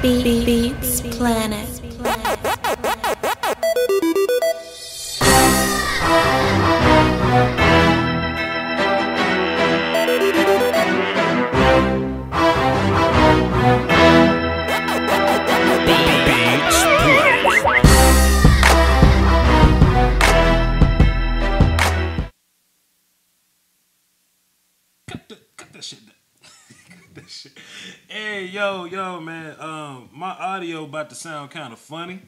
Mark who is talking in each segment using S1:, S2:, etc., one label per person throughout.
S1: Beats Planet.
S2: Cut that shit down. Cut that shit. Hey, yo, man. My audio about to sound kind of funny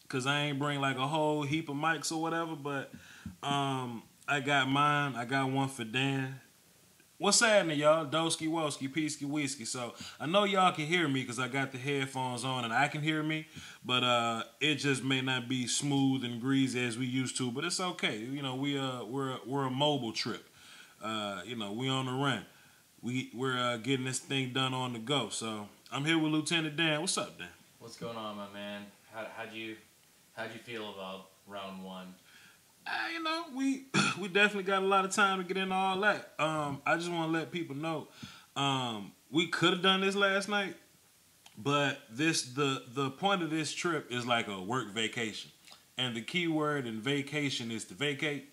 S2: because I ain't bring like a whole heap of mics or whatever. But I got mine. I got one for Dan. What's happening, y'all? Doski Woski, Peasky Whiskey. So I know y'all can hear me because I got the headphones on and I can hear me, but it just may not be smooth and greasy as we used to. But it's okay. You know, we're a mobile trip. You know, we on the run. We're getting this thing done on the go. So I'm here with Lieutenant Dan. What's up, Dan?
S3: What's going on, my man? How'd you feel about round one?
S2: You know, we definitely got a lot of time to get into all that. I just want to let people know we could have done this last night, but the point of this trip is like a work vacation, and the key word in vacation is to vacate.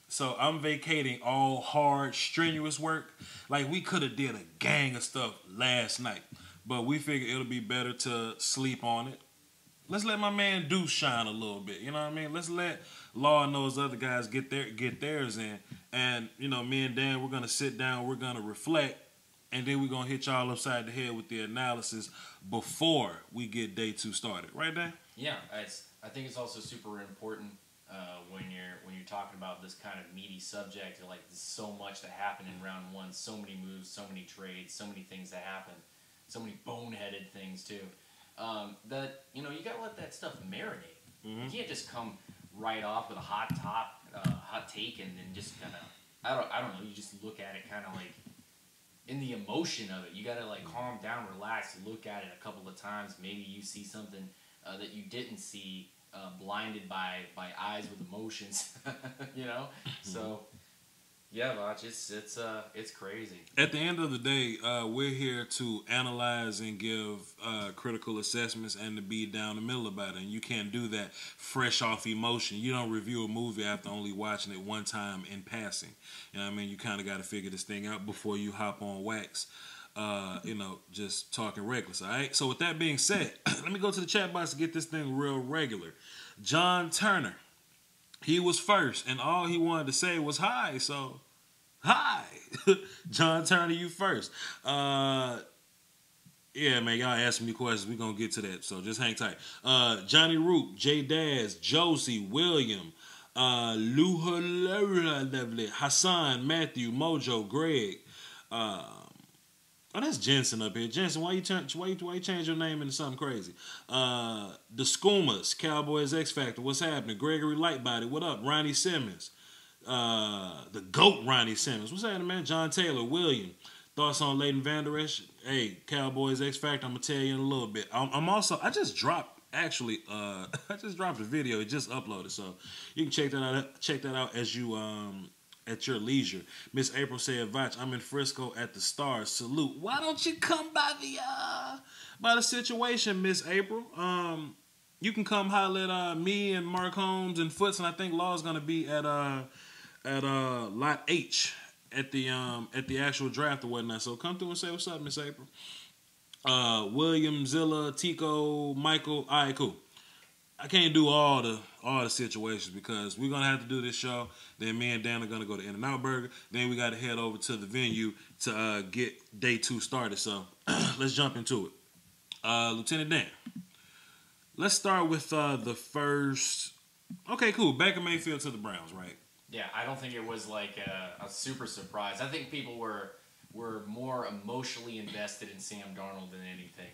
S2: So I'm vacating all hard, strenuous work. Like we could have did a gang of stuff last night, but we figured it'll be better to sleep on it. Let's let my man Deuce shine a little bit. You know what I mean? Let's let Law and those other guys get theirs in. And, you know, me and Dan, we're going to sit down, we're going to reflect, and then we're going to hit y'all upside the head with the analysis before we get day two started. Right, Dan?
S3: Yeah, I think it's also super important when you're talking about this kind of meaty subject. Like, there's so much that happened in round one, so many moves, so many trades, so many things that happened, so many boneheaded things too. That, you know, you gotta let that stuff marinate. Mm-hmm. You can't just come right off with a hot take and then just kind of, I don't know, you just look at it kind of like in the emotion of it. You gotta like calm down, relax, look at it a couple of times. Maybe you see something that you didn't see, blinded by eyes with emotions, you know? So yeah, Vach, it's crazy.
S2: At the end of the day, we're here to analyze and give critical assessments and to be down the middle about it. And you can't do that fresh off emotion. You don't review a movie after only watching it one time in passing. You know what I mean? You kind of got to figure this thing out before you hop on wax. You know, just talking reckless, all right? So with that being said, let me go to the chat box to get this thing real regular. John Turner, he was first, and all he wanted to say was hi, so hi. John Turner, you first. Yeah, man, y'all asking me questions. We're going to get to that, so just hang tight. Johnny Root, J Daz, Josie, William, Luha, Hassan, Matthew, Mojo, Greg. Oh, that's Jensen up here. Jensen, why you change your name into something crazy? The Skumas, Cowboys X Factor, what's happening? Gregory Lightbody, what up? Ronnie Simmons, the GOAT Ronnie Simmons, what's happening, man? John Taylor, William, thoughts on Leighton Vander Esch? Hey, Cowboys X Factor, I'm gonna tell you in a little bit. I just dropped a video. It just uploaded, so you can check that out as you at your leisure. Miss April said, Vach, I'm in Frisco at the Stars. Salute. Why don't you come by the situation, Miss April? You can come holler at me and Mark Holmes and Foots, and I think Law's gonna be at Lot H at the actual draft or whatnot. So come through and say what's up, Miss April. William, Zilla, Tico, Michael. All right, cool. I can't do all the situations because we're gonna have to do this show. Then me and Dan are gonna go to In-N-Out Burger. Then we gotta head over to the venue to get day two started. So let's jump into it. Lieutenant Dan, let's start with the first. Okay, cool. Baker Mayfield to the Browns, right?
S3: Yeah, I don't think it was like a super surprise. I think people were more emotionally invested in Sam Darnold than anything.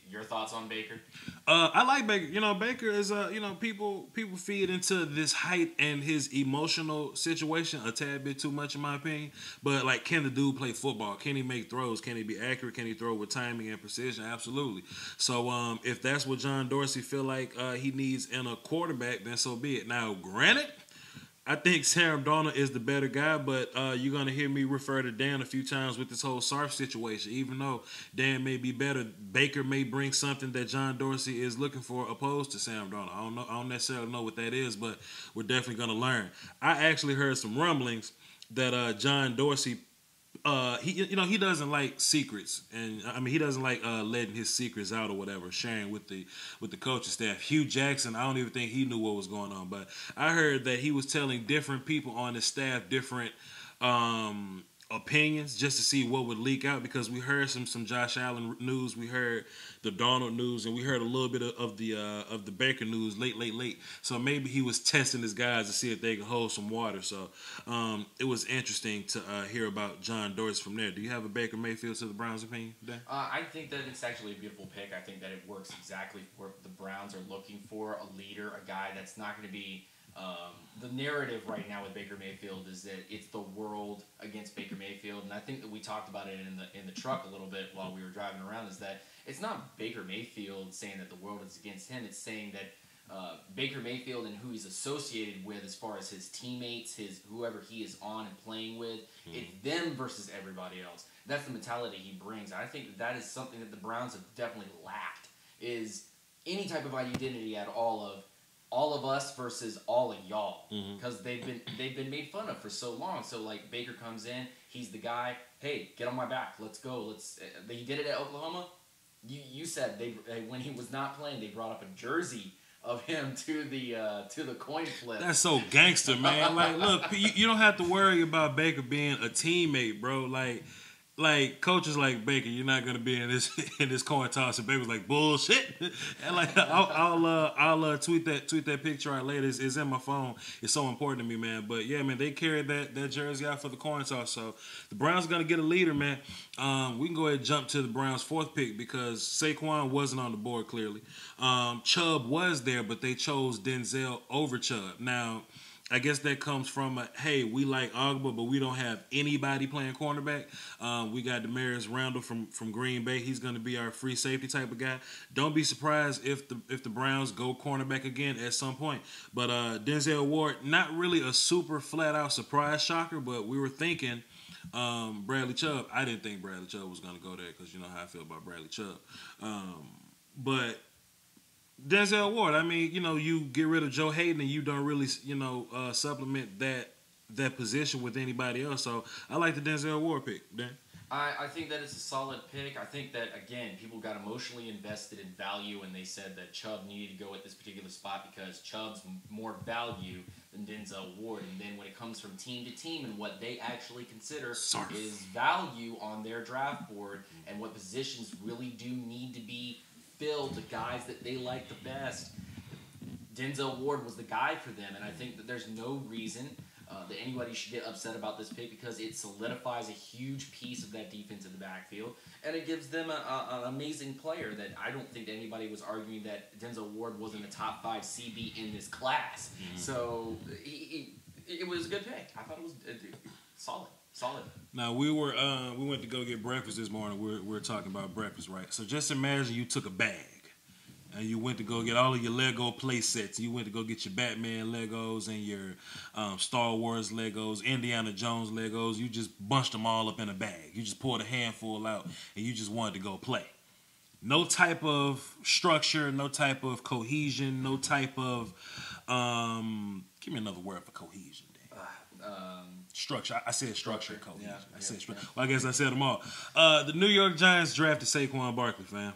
S3: Your thoughts on Baker?
S2: I like Baker. You know, Baker is people feed into this height and his emotional situation a tad bit too much in my opinion. But like, can the dude play football? Can he make throws? Can he be accurate? Can he throw with timing and precision? Absolutely. So if that's what John Dorsey feel like he needs in a quarterback, then so be it. Now, granted, I think Sam Darnold is the better guy, but you're going to hear me refer to Dan a few times with this whole Sarf situation. Even though Dan may be better, Baker may bring something that John Dorsey is looking for opposed to Sam Darnold. I don't necessarily know what that is, but we're definitely going to learn. I actually heard some rumblings that John Dorsey he doesn't like secrets, and I mean he doesn't like letting his secrets out or whatever, sharing with the coaching staff. Hugh Jackson, I don't even think he knew what was going on, but I heard that he was telling different people on his staff different opinions just to see what would leak out, because we heard some Josh Allen news, we heard the Darnold news, and we heard a little bit of the Baker news late. So maybe he was testing his guys to see if they could hold some water. So it was interesting to hear about John Dorsey from there. Do you have a Baker Mayfield to the Browns opinion today?
S3: I think that it's actually a beautiful pick. I think that it works exactly for what the Browns are looking for, a leader, a guy that's not going to be the narrative right now with Baker Mayfield is that it's the world against Baker Mayfield, and I think that we talked about it in the truck a little bit while we were driving around. Is that it's not Baker Mayfield saying that the world is against him. It's saying that Baker Mayfield and who he's associated with, as far as his teammates, his whoever he is on and playing with, it's them versus everybody else. That's the mentality he brings. I think that is something that the Browns have definitely lacked. Is any type of identity at all of us versus all of y'all, because they've been made fun of for so long. So like Baker comes in, he's the guy. Hey, get on my back. Let's go. He did it at Oklahoma. You said when he was not playing, they brought up a jersey of him to the coin flip.
S2: That's so gangster, man. Like, look, you don't have to worry about Baker being a teammate, bro. Like coaches like Baker, you're not gonna be in this coin toss. And Baker's like bullshit. And like I'll tweet that picture out later. It's in my phone. It's so important to me, man. But yeah, man, they carried that jersey out for the coin toss. So the Browns are gonna get a leader, man. We can go ahead and jump to the Browns' fourth pick because Saquon wasn't on the board clearly. Chubb was there, but they chose Denzel over Chubb. Now, I guess that comes from hey, we like Ogba, but we don't have anybody playing cornerback. We got Demarius Randall from Green Bay. He's going to be our free safety type of guy. Don't be surprised if the Browns go cornerback again at some point. But Denzel Ward, not really a super flat out surprise shocker, but we were thinking Bradley Chubb. I didn't think Bradley Chubb was going to go there because you know how I feel about Bradley Chubb. But Denzel Ward, I mean, you know, you get rid of Joe Hayden and you don't really, supplement that position with anybody else. So I like the Denzel Ward pick, Dan.
S3: I think that it's a solid pick. I think that, again, people got emotionally invested in value and they said that Chubb needed to go at this particular spot because Chubb's more value than Denzel Ward. And then when it comes from team to team and what they actually consider is value on their draft board and what positions really do need to be filled, the guys that they like the best, Denzel Ward was the guy for them. And I think that there's no reason that anybody should get upset about this pick because it solidifies a huge piece of that defense in the backfield, and it gives them an amazing player that I don't think anybody was arguing that Denzel Ward wasn't a top 5 CB in this class. So it was a good pick. I thought it was solid.
S2: Now we went to go get breakfast this morning. We're talking about breakfast, right? So just imagine you took a bag and you went to go get all of your Lego play sets. You went to go get your Batman Legos and your Star Wars Legos, Indiana Jones Legos. You just bunched them all up in a bag. You just poured a handful out and you just wanted to go play. No type of structure, no type of cohesion, no type of give me another word for cohesion. Structure. I said structure. Cohesion. Yeah, I said structure. Well, I guess I said them all. The New York Giants drafted Saquon Barkley, fam.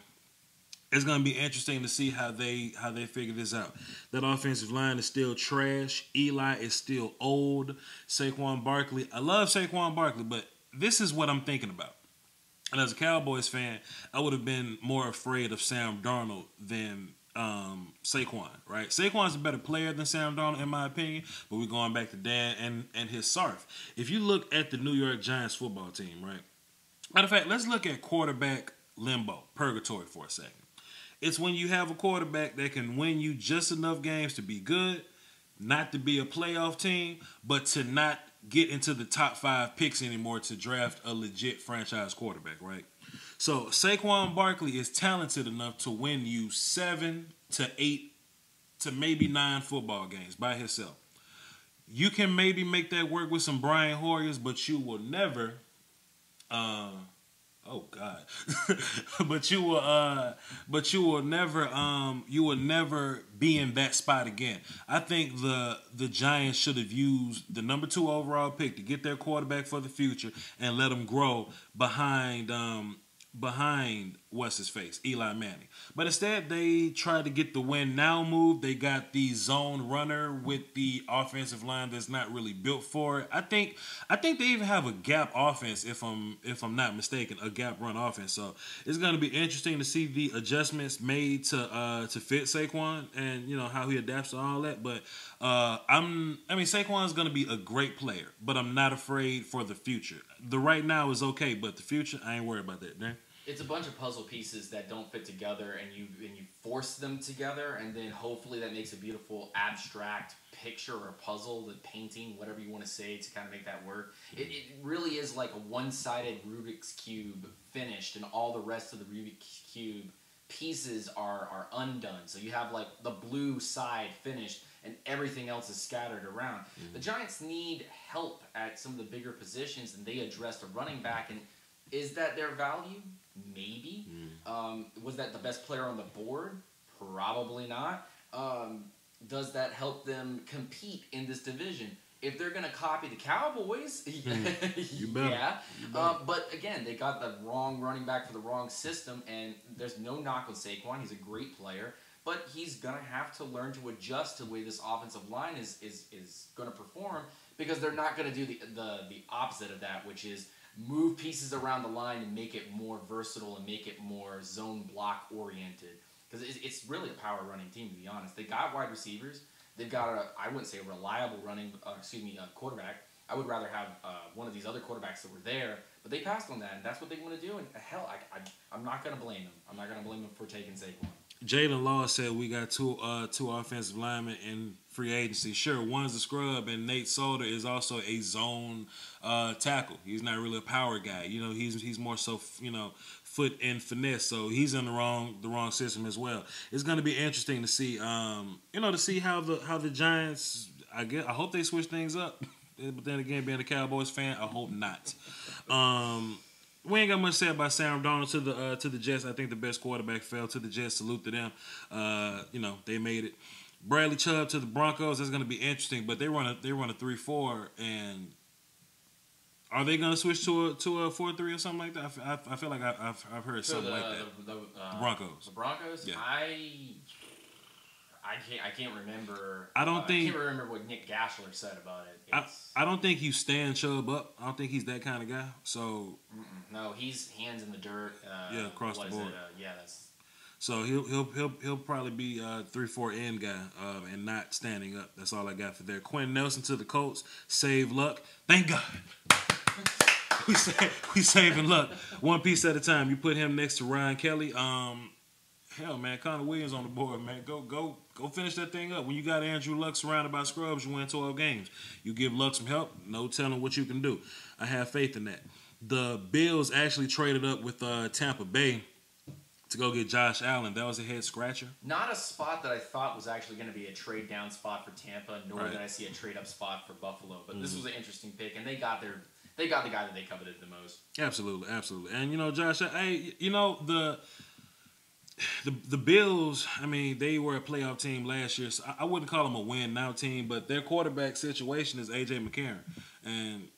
S2: It's going to be interesting to see how they figure this out. That offensive line is still trash. Eli is still old. Saquon Barkley. I love Saquon Barkley, but this is what I'm thinking about. And as a Cowboys fan, I would have been more afraid of Sam Darnold than Saquon, right? Saquon's a better player than Sam Darnold, in my opinion, but we're going back to Dan and his Sarf. If you look at the New York Giants football team, right? Matter of fact, let's look at quarterback limbo, purgatory for a second. It's when you have a quarterback that can win you just enough games to be good, not to be a playoff team, but to not get into the top 5 picks anymore to draft a legit franchise quarterback, right? So Saquon Barkley is talented enough to win you 7 to 8 to maybe 9 football games by himself. you can maybe make that work with some Brian Hoyers, but you will never. Oh God! but you will never be in that spot again. I think the Giants should have used the number 2 overall pick to get their quarterback for the future and let him grow behind what's his face, Eli Manning. But instead, they tried to get the win now move. They got the zone runner with the offensive line that's not really built for it. I think they even have a gap offense, if I'm not mistaken, a gap run offense. So it's going to be interesting to see the adjustments made to fit Saquon and how he adapts to all that. But Saquon is going to be a great player, but I'm not afraid for the future. The right now is okay, but the future, I ain't worried about that, Dan.
S3: It's a bunch of puzzle pieces that don't fit together, and you force them together, and then hopefully that makes a beautiful abstract picture or puzzle, the painting, whatever you want to say to kind of make that work. It really is like a one-sided Rubik's Cube finished, and all the rest of the Rubik's Cube pieces are undone. So you have like the blue side finished, and everything else is scattered around. Mm-hmm. The Giants need help at some of the bigger positions, and they addressed a running back. And is that their value? Maybe. Was that the best player on the board? Probably not. Does that help them compete in this division? If they're going to copy the Cowboys, yeah. But again, they got the wrong running back for the wrong system, and there's no knock on Saquon. He's a great player, but he's going to have to learn to adjust to the way this offensive line is going to perform, because they're not going to do the opposite of that, which is move pieces around the line and make it more versatile and make it more zone block oriented. Because it's really a power running team, to be honest. They got wide receivers. They've got I wouldn't say a reliable quarterback. I would rather have one of these other quarterbacks that were there, but they passed on that, and that's what they want to do. And hell, I'm not going to blame them. I'm not going to blame them for taking Saquon.
S2: Jalen Law said we got two offensive linemen in free agency. Sure, one's a scrub, and Nate Solder is also a zone tackle. He's not really a power guy. He's more so foot and finesse. So he's in the wrong system as well. It's going to be interesting to see to see how the Giants. I hope they switch things up. But then again, being a Cowboys fan, I hope not. We ain't got much to say about Sam Darnold to the Jets. I think the best quarterback fell to the Jets. Salute to them. They made it. Bradley Chubb to the Broncos. That's going to be interesting. But they run a 3-4, and are they going to switch to a 4-3 or something like that? I feel like I've heard something like that. The Broncos.
S3: The Broncos.
S2: Yeah.
S3: I can't remember.
S2: I can't
S3: remember what Nick Gashler said about it.
S2: I don't think you stand Chubb up. I don't think he's that kind of guy. So
S3: no, he's hands in the dirt.
S2: Across the board.
S3: That's.
S2: So he'll probably be a 3-4 end guy and not standing up. That's all I got for there. Quentin Nelson to the Colts. Save Luck. Thank God. we saving Luck one piece at a time. You put him next to Ryan Kelly. Hell, man, Connor Williams on the board, man. Go finish that thing up. When you got Andrew Luck surrounded by scrubs, you win 12 games. You give Luck some help, no telling what you can do. I have faith in that. The Bills actually traded up with Tampa Bay to go get Josh Allen. That was a head scratcher.
S3: Not a spot that I thought was actually going to be a trade down spot for Tampa, nor did I see a trade up spot for Buffalo. But this was an interesting pick, and they got the guy that they coveted the most.
S2: Absolutely. And Josh, the Bills, they were a playoff team last year, so I wouldn't call them a win-now team, but their quarterback situation is A.J. McCarron. And,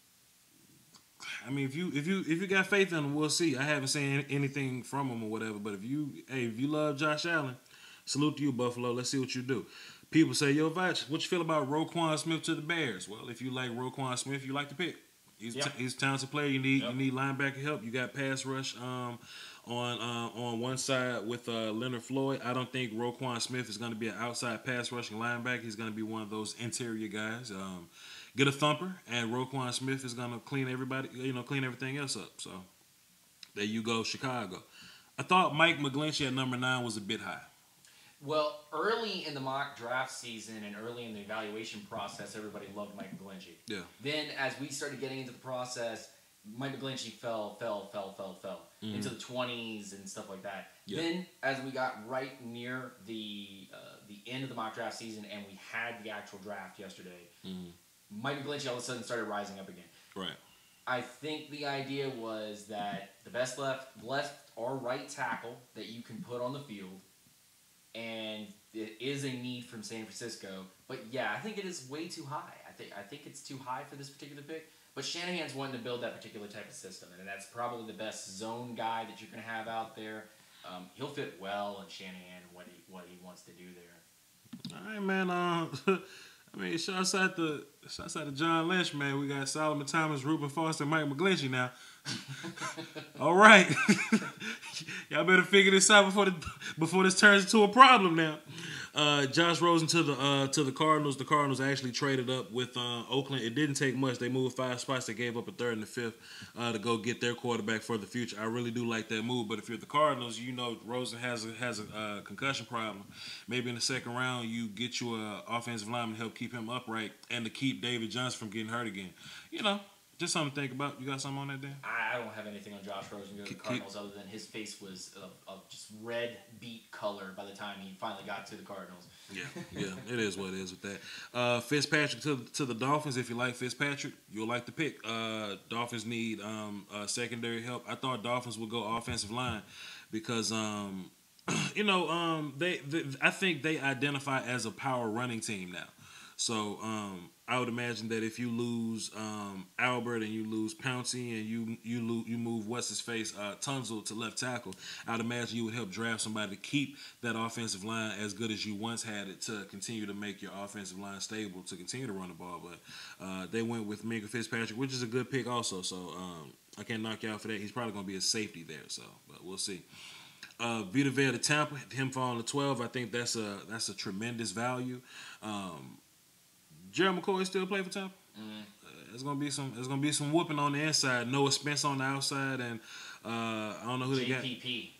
S2: if you got faith in him, we'll see. I haven't seen anything from him or whatever, but if you love Josh Allen, salute to you, Buffalo. Let's see what you do. People say, yo, Vach, what you feel about Roquan Smith to the Bears? Well, if you like Roquan Smith, you like the pick. He's a talented player. You need linebacker help. You got pass rush on one side with Leonard Floyd. I don't think Roquan Smith is going to be an outside pass rushing linebacker. He's going to be one of those interior guys. Get a thumper, and Roquan Smith is going to clean everything else up. So there you go, Chicago. I thought Mike McGlinchey at number 9 was a bit high.
S3: Well, early in the mock draft season and early in the evaluation process, everybody loved Mike McGlinchey.
S2: Yeah.
S3: Then, as we started getting into the process, Mike McGlinchey fell into the 20s and stuff like that. Yeah. Then, as we got right near the end of the mock draft season and we had the actual draft yesterday, Mike McGlinchey all of a sudden started rising up again.
S2: Right.
S3: I think the idea was that the best left or right tackle that you can put on the field, and it is a need from San Francisco. But yeah, I think it is way too high. I think it's too high for this particular pick. But Shanahan's wanting to build that particular type of system, and that's probably the best zone guy that you're going to have out there. He'll fit well in Shanahan what he wants to do there.
S2: All right, man. I mean, shouts out to John Lynch, man. We got Solomon Thomas, Reuben Foster, Mike McGlinchey now. All right, y'all better figure this out before this turns into a problem now. Josh Rosen to the Cardinals. The Cardinals actually traded up with Oakland. It didn't take much. They moved 5 spots. They gave up a 3rd and a 5th to go get their quarterback for the future. I really do like that move. But if you're the Cardinals, you know Rosen has a concussion problem. Maybe in the 2nd round, you get you an offensive lineman to help keep him upright and to keep David Johnson from getting hurt again. You know. Just something to think about. You got something on that, Dan?
S3: I don't have anything on Josh Rosen going to the Cardinals other than his face was of just red beet color by the time he finally got to the Cardinals.
S2: Yeah, it is what it is with that. Fitzpatrick to the Dolphins. If you like Fitzpatrick, you'll like the pick. Dolphins need secondary help. I thought Dolphins would go offensive line because I think they identify as a power running team now. So I would imagine that if you lose Albert and you lose Pouncey and you move what's his face Tunzel to left tackle, I'd imagine you would help draft somebody to keep that offensive line as good as you once had it to continue to make your offensive line stable to continue to run the ball. But they went with Minka Fitzpatrick, which is a good pick also. So I can't knock you out for that. He's probably going to be a safety there. So, but we'll see. Vita Vea to Tampa, him falling to 12. I think that's a tremendous value. Gerald McCoy still play for Tampa. There's gonna be some whooping on the inside. Noah Spence on the outside, and I don't know who they got.
S3: JPP.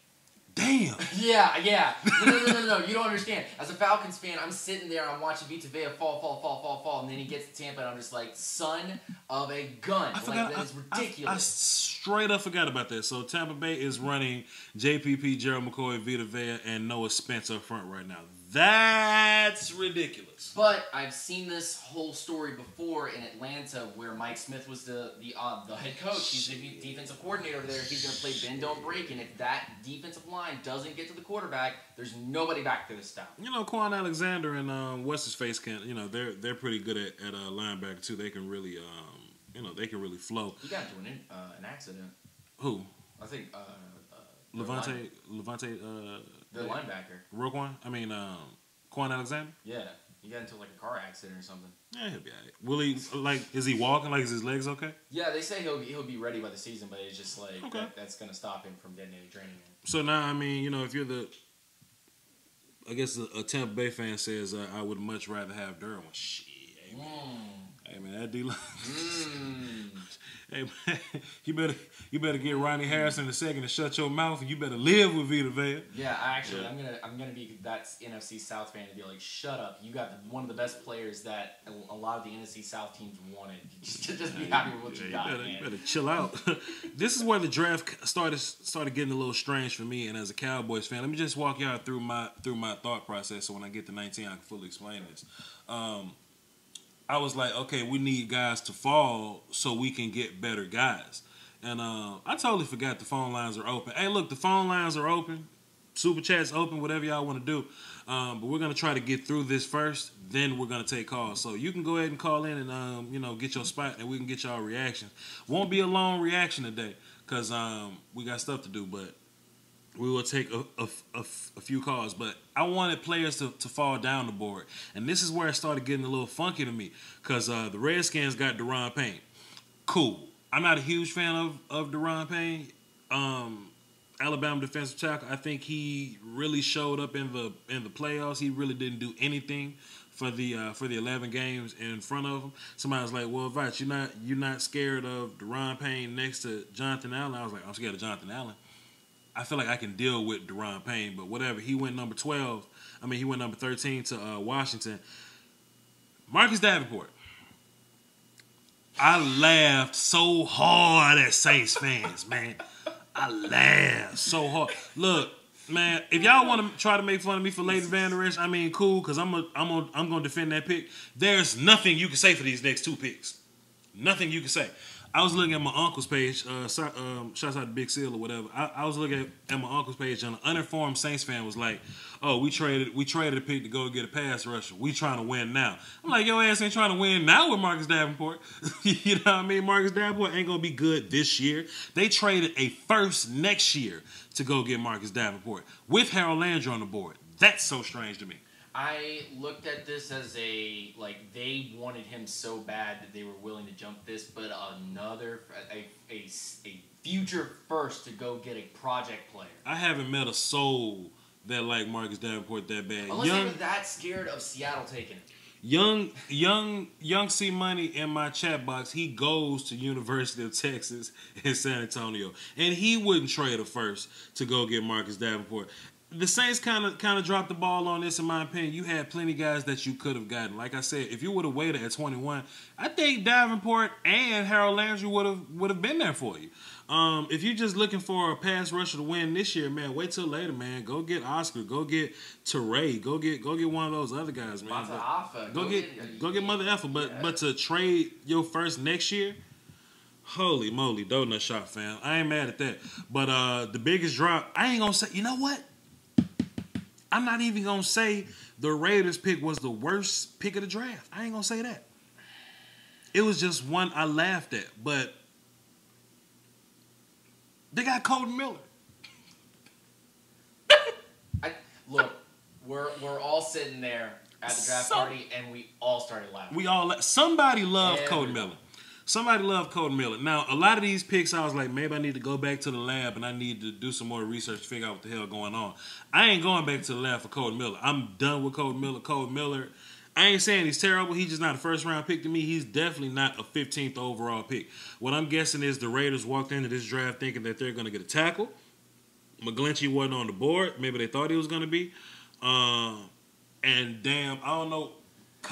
S2: Damn.
S3: Yeah. No. You don't understand. As a Falcons fan, I'm sitting there and I'm watching Vita Vea fall, and then he gets to Tampa, and I'm just like, son of a gun. That is ridiculous.
S2: I straight up forgot about that. So Tampa Bay is running JPP, Gerald McCoy, Vita Vea, and Noah Spence up front right now. That's ridiculous.
S3: But I've seen this whole story before in Atlanta where Mike Smith was the head coach. He's the defensive coordinator over there. He's going to play bend, don't break. And if that defensive line doesn't get to the quarterback, there's nobody back there to stop.
S2: You know, Quan Alexander and what's his face can. You know, they're pretty good at linebacker too. They can really they can really flow.
S3: He got into an accident.
S2: Who?
S3: I think
S2: Levante.
S3: The linebacker.
S2: Roquan? Quan Alexander?
S3: Yeah. He got into like a car accident or something.
S2: Yeah, he'll be all right. Will he, is he walking? Is his legs okay?
S3: Yeah, they say he'll be ready by the season, but it's just like, that's going to stop him from getting any training in.
S2: So now, if you're I guess a Tampa Bay fan says, I would much rather have Derwin. Shit. Hey, man, that D-line. Hey, man, you better get Ronnie Harrison II to shut your mouth, and you better live with Vita Vea.
S3: Yeah, actually, I'm gonna be that NFC South fan to be like, shut up. You got one of the best players that a lot of the NFC South teams wanted. Just be happy with what you got, man.
S2: You better chill out. This is where the draft started getting a little strange for me, and as a Cowboys fan, let me just walk y'all through my thought process, so when I get to 19, I can fully explain this. I was like, okay, we need guys to fall so we can get better guys. And I totally forgot the phone lines are open. Hey, look, the phone lines are open. Super Chat's open, whatever y'all want to do. But we're going to try to get through this first. Then we're going to take calls. So you can go ahead and call in and, get your spot, and we can get y'all reactions. Won't be a long reaction today because we got stuff to do, but we will take a few calls. But I wanted players to fall down the board. And this is where it started getting a little funky to me because the Redskins got Daron Payne. Cool. I'm not a huge fan of Daron Payne. Alabama defensive tackle. I think he really showed up in the playoffs. He really didn't do anything for the 11 games in front of him. Somebody was like, "Well, Vach, you're not scared of Daron Payne next to Jonathan Allen?" I was like, "I'm scared of Jonathan Allen. I feel like I can deal with Daron Payne, but whatever." He went number 12. He went number 13 to Washington. Marcus Davenport. I laughed so hard at Saints fans, man. I laughed so hard. Look, Man, if y'all want to try to make fun of me for Leighton Vander Esch, I mean, cool, because I'm gonna defend that pick. There's nothing you can say for these next 2 picks. Nothing you can say. I was looking at my uncle's page. Shouts out to Big Seal or whatever. I was looking at my uncle's page, and an uninformed Saints fan was like, "Oh, we traded a pick to go get a pass rusher. We trying to win now." I'm like, "Your ass ain't trying to win now with Marcus Davenport." You know what I mean? Marcus Davenport ain't gonna be good this year. They traded a first next year to go get Marcus Davenport with Harold Landry on the board. That's so strange to me.
S3: I looked at this as they wanted him so bad that they were willing to jump this, but a future first to go get a project player.
S2: I haven't met a soul that like Marcus Davenport that bad.
S3: Unless they were that scared of Seattle taking him.
S2: Young C Money in my chat box. He goes to University of Texas in San Antonio, and he wouldn't trade a first to go get Marcus Davenport. The Saints kind of dropped the ball on this, in my opinion. You had plenty of guys that you could have gotten. Like I said, if you would have waited at 21, I think Davenport and Harold Landry would have been there for you. If you're just looking for a pass rusher to win this year, man, wait till later, man. Go get Oscar. Go get Teray. Go get one of those other guys, man. Go get Mother Effa. But to trade your first next year, holy moly, donut shop, fam. I ain't mad at that. But the biggest drop, I ain't gonna say. You know what? I'm not even going to say the Raiders pick was the worst pick of the draft. I ain't going to say that. It was just one I laughed at. But they got Colton Miller.
S3: Look, we're all sitting there at the draft party, and we all started laughing.
S2: Somebody loved Colton Miller. Somebody loved Colton Miller. Now, a lot of these picks, I was like, maybe I need to go back to the lab and I need to do some more research to figure out what the hell going on. I ain't going back to the lab for Colton Miller. I'm done with Colton Miller. Colton Miller, I ain't saying he's terrible. He's just not a first-round pick to me. He's definitely not a 15th overall pick. What I'm guessing is the Raiders walked into this draft thinking that they're going to get a tackle. McGlinchey wasn't on the board. Maybe they thought he was going to be. And damn, I don't know.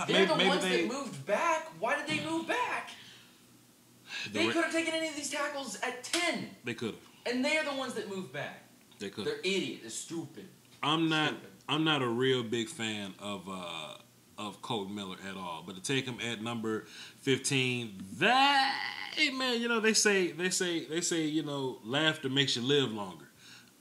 S3: They're the ones that moved back. Why did they move back? They could have taken any of these tackles at 10.
S2: They could have.
S3: And they're the ones that moved back.
S2: They could.
S3: They're idiots. They're stupid.
S2: I'm not a real big fan of Colton Miller at all. But to take him at number 15, hey man, you know they say you know laughter makes you live longer.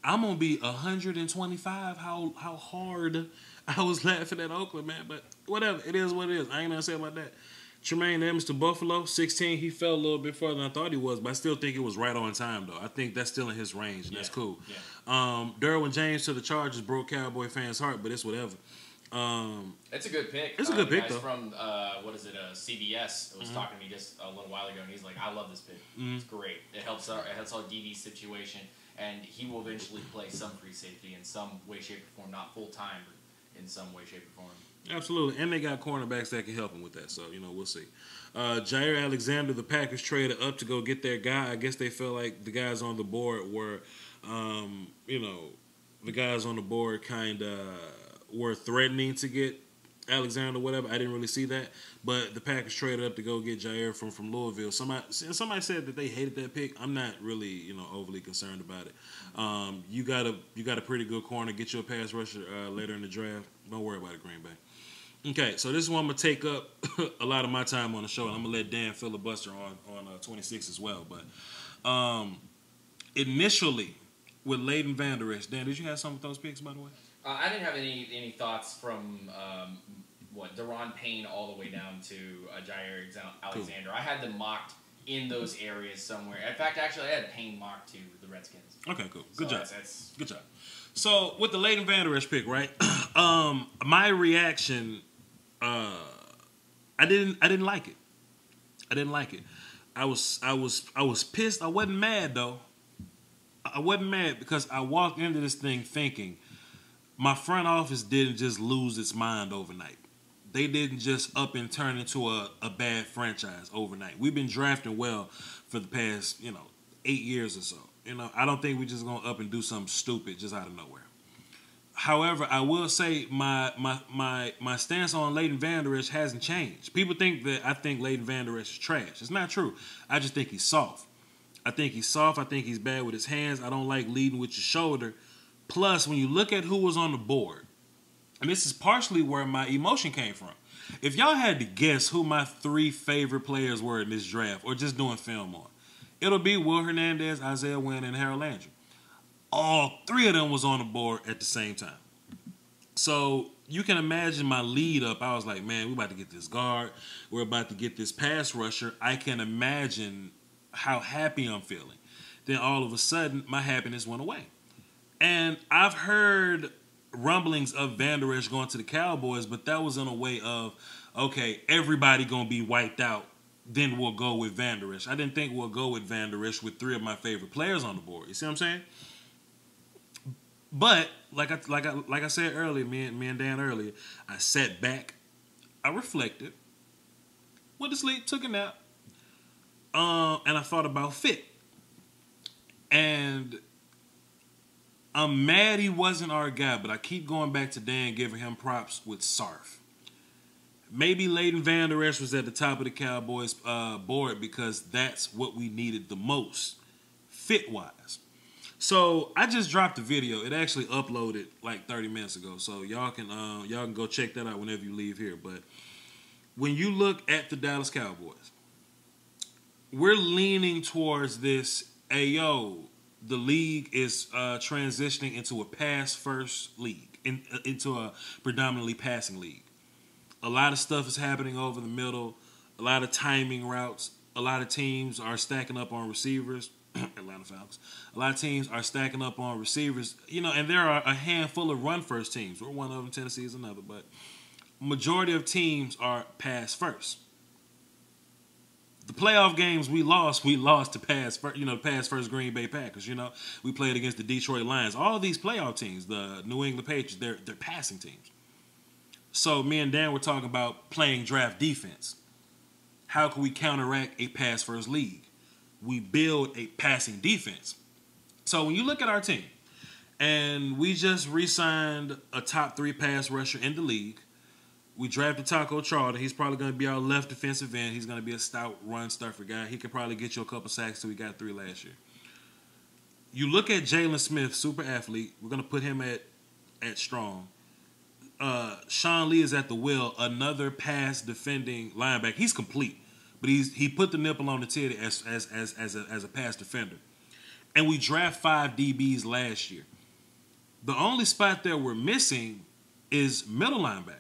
S2: I'm gonna be 125. How hard I was laughing at Oakland, man. But whatever, it is what it is. I ain't gonna say about that. Tremaine Edmonds to Buffalo, 16. He fell a little bit further than I thought he was, but I still think it was right on time, though. I think that's still in his range, and that's cool. Yeah. Derwin James to the Chargers broke Cowboy fans' heart, but it's whatever.
S3: It's a good pick.
S2: It's a good pick, though.
S3: From, CBS was talking to me just a little while ago, and he's like, I love this pick. It's great. It helps our DB situation, and he will eventually play some free safety in some way, shape, or form. Not full-time, but in some way, shape, or form.
S2: Absolutely, and they got cornerbacks that can help him with that, so, you know, we'll see. Jair Alexander, the Packers traded up to go get their guy. I guess they felt like the guys on the board were, the guys on the board kind of were threatening to get Alexander, whatever. I didn't really see that, but the Packers traded up to go get Jair from Louisville. Somebody said that they hated that pick. I'm not really, overly concerned about it. You got a pretty good corner. Get you a pass rusher later in the draft. Don't worry about it, Green Bay. Okay, so this is one I'm going to take up a lot of my time on the show, and I'm going to let Dan filibuster on 26 as well. But initially, with Leighton Vander Esch, Dan, did you have some of those picks, by the way?
S3: I didn't have any thoughts from, Daron Payne all the way down to Jair Alexander. Cool. I had them mocked in those areas somewhere. In fact, actually, I had Payne mocked to the Redskins.
S2: Okay, cool. Good job. Good job. So, with the Leighton Vander Esch pick, right, my reaction... I didn't like it. I didn't like it. I was pissed. I wasn't mad though. I wasn't mad because I walked into this thing thinking my front office didn't just lose its mind overnight. They didn't just up and turn into a bad franchise overnight. We've been drafting well for the past 8 years or so. I don't think we're just gonna up and do something stupid just out of nowhere. However, I will say my stance on Leighton Vander Esch hasn't changed. People think that I think Leighton Vander Esch is trash. It's not true. I just think he's soft. I think he's bad with his hands. I don't like leading with your shoulder. Plus, when you look at who was on the board, and this is partially where my emotion came from. If y'all had to guess who my 3 favorite players were in this draft, or just doing film on, it'll be Will Hernandez, Isaiah Wynn, and Harold Landry. All 3 of them was on the board at the same time. So you can imagine my lead up. I was like, man, we're about to get this guard. We're about to get this pass rusher. I can imagine how happy I'm feeling. Then all of a sudden, my happiness went away. And I've heard rumblings of Van Der Esch going to the Cowboys, but that was in a way of, okay, everybody going to be wiped out, then we'll go with Van Der Esch. I didn't think we'll go with Van Der Esch with 3 of my favorite players on the board. You see what I'm saying? But like I said earlier, me and Dan earlier, I sat back, I reflected, went to sleep, took a nap, and I thought about fit. And I'm mad he wasn't our guy, but I keep going back to Dan, giving him props with Sarf. Maybe Leighton Van Der Esch was at the top of the Cowboys board because that's what we needed the most, fit-wise. So I just dropped the video. It actually uploaded like 30 minutes ago, so y'all can go check that out whenever you leave here. But when you look at the Dallas Cowboys, we're leaning towards this. Hey, yo, the league is transitioning into a pass-first league, into a predominantly passing league. A lot of stuff is happening over the middle, a lot of timing routes. A lot of teams are stacking up on receivers. Atlanta Falcons. A lot of teams are stacking up on receivers, and there are a handful of run-first teams. We're one of them, Tennessee is another, but majority of teams are pass-first. The playoff games we lost to pass-first Green Bay Packers. We played against the Detroit Lions. All these playoff teams, the New England Patriots, they're passing teams. So me and Dan were talking about playing draft defense. How can we counteract a pass-first league? We build a passing defense. So when you look at our team, and we just re-signed a top 3 pass rusher in the league. We drafted Taco Charlton. He's probably going to be our left defensive end. He's going to be a stout run stuffer guy. He could probably get you a couple sacks till we got 3 last year. You look at Jalen Smith, super athlete. We're going to put him at strong. Sean Lee is at the wheel, another pass defending linebacker. He's complete. But he put the nipple on the titty as a pass defender. And we draft 5 DBs last year. The only spot that we're missing is middle linebacker.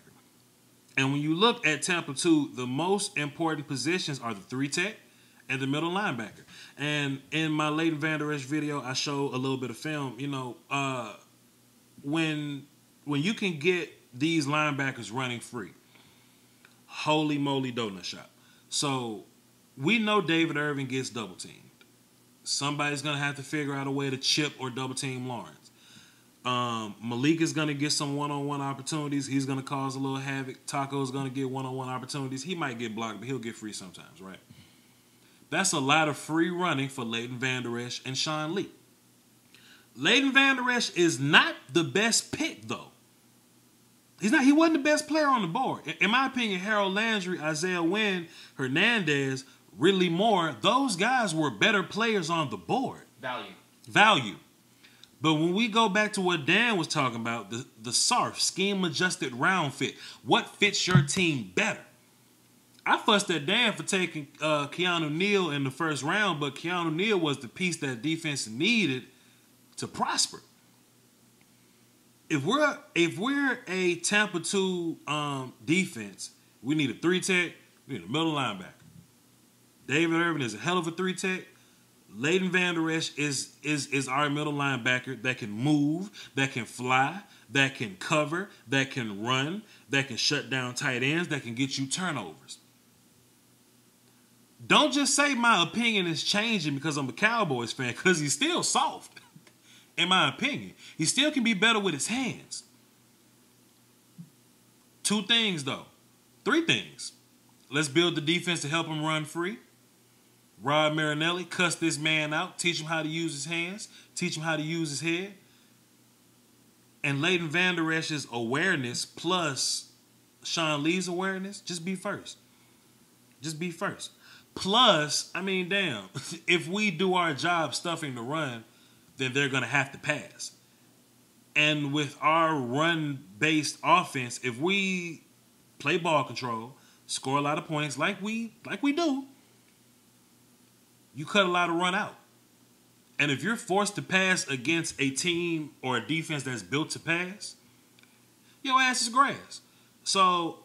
S2: And when you look at Tampa 2, the most important positions are the 3 tech and the middle linebacker. And in my Leighton Van Der Esch video, I show a little bit of film. When you can get these linebackers running free, holy moly donut shop. So we know David Irving gets double teamed. Somebody's going to have to figure out a way to chip or double team Lawrence. Malik is going to get some one-on-one opportunities. He's going to cause a little havoc. Taco's going to get one-on-one opportunities. He might get blocked, but he'll get free sometimes, right? That's a lot of free running for Leighton Van Der Esch and Sean Lee. Leighton Van Der Esch is not the best pick, though. He wasn't the best player on the board. In my opinion, Harold Landry, Isaiah Wynn, Hernandez, Ridley Moore, those guys were better players on the board. Value. But when we go back to what Dan was talking about, the SARF, scheme-adjusted round fit, what fits your team better? I fussed at Dan for taking Keanu Neal in the first round, but Keanu Neal was the piece that defense needed to prosper. If we're a Tampa 2 defense, we need a 3 tech, we need a middle linebacker. David Irvin is a hell of a 3 tech. Leighton Van Der Esch is our middle linebacker that can move, that can fly, that can cover, that can run, that can shut down tight ends, that can get you turnovers. Don't just say my opinion is changing because I'm a Cowboys fan, because he's still soft. In my opinion, he still can be better with his hands. 2 things, though. 3 things. Let's build the defense to help him run free. Rod Marinelli, cuss this man out. Teach him how to use his hands. Teach him how to use his head. And Leighton Van Der Esch's awareness plus Sean Lee's awareness, just be first. Just be first. Plus, damn, if we do our job stuffing the run, then they're going to have to pass. And with our run-based offense, if we play ball control, score a lot of points like we do, you cut a lot of run out. And if you're forced to pass against a team or a defense that's built to pass, your ass is grass. So,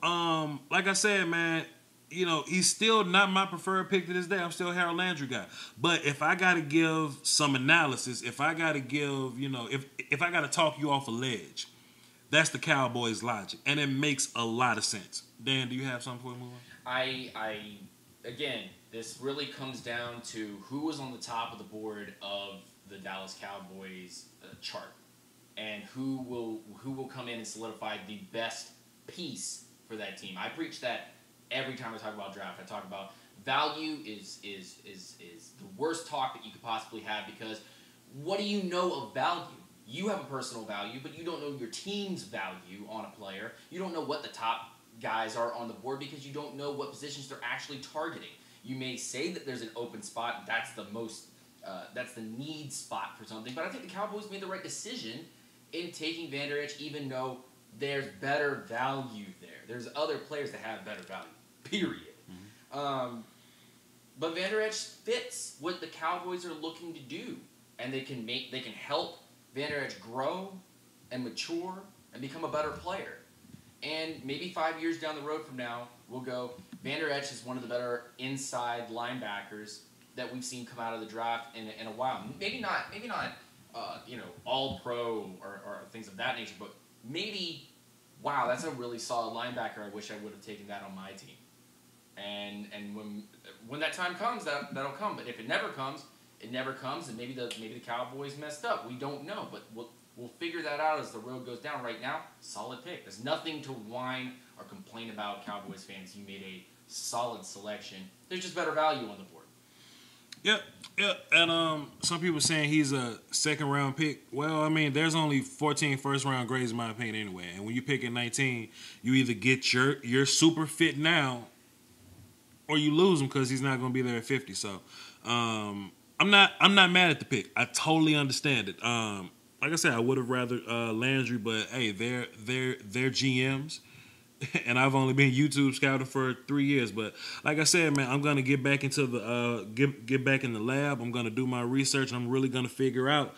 S2: like I said, man, he's still not my preferred pick to this day. I'm still a Harold Landry guy. But if I got to give some analysis, if I got to give, if I got to talk you off a ledge, that's the Cowboys' logic. And it makes a lot of sense. Dan, do you have something before we move on?
S3: Again, this really comes down to who was on the top of the board of the Dallas Cowboys chart, and who will come in and solidify the best piece for that team. I preach that every time I talk about draft. I talk about value is the worst talk that you could possibly have, because what do you know of value? You have a personal value, but you don't know your team's value on a player. You don't know what the top guys are on the board because you don't know what positions they're actually targeting. You may say that there's an open spot. That's the need spot for something. But I think the Cowboys made the right decision in taking Van Der Esch, even though there's better value there. There's other players that have better value, period. Mm-hmm. But Van Der Esch fits what the Cowboys are looking to do. And they can help Van Der Esch grow and mature and become a better player. And maybe 5 years down the road from now, we'll go, Van Der Esch is one of the better inside linebackers that we've seen come out of the draft in a while. Maybe not all pro or things of that nature, but maybe, wow, that's a really solid linebacker. I wish I would have taken that on my team. And when that time comes, that'll come. But if it never comes, it never comes, and maybe the Cowboys messed up. We don't know, but we'll figure that out as the road goes down. Right now, solid pick. There's nothing to whine or complain about, Cowboys fans. You made a solid selection. There's just better value on the board.
S2: Yep. And some people saying he's a second-round pick. Well, I mean, there's only 14 first-round grades in my opinion anyway. And when you pick at 19, you either get your super fit now, or you lose him because he's not going to be there at 50. So, I'm not mad at the pick. I totally understand it. Like I said, I would have rather Landry, but hey, they're GMs, and I've only been YouTube scouting for 3 years. But like I said, man, I'm gonna get back into the get back in the lab. I'm gonna do my research. I'm really gonna figure out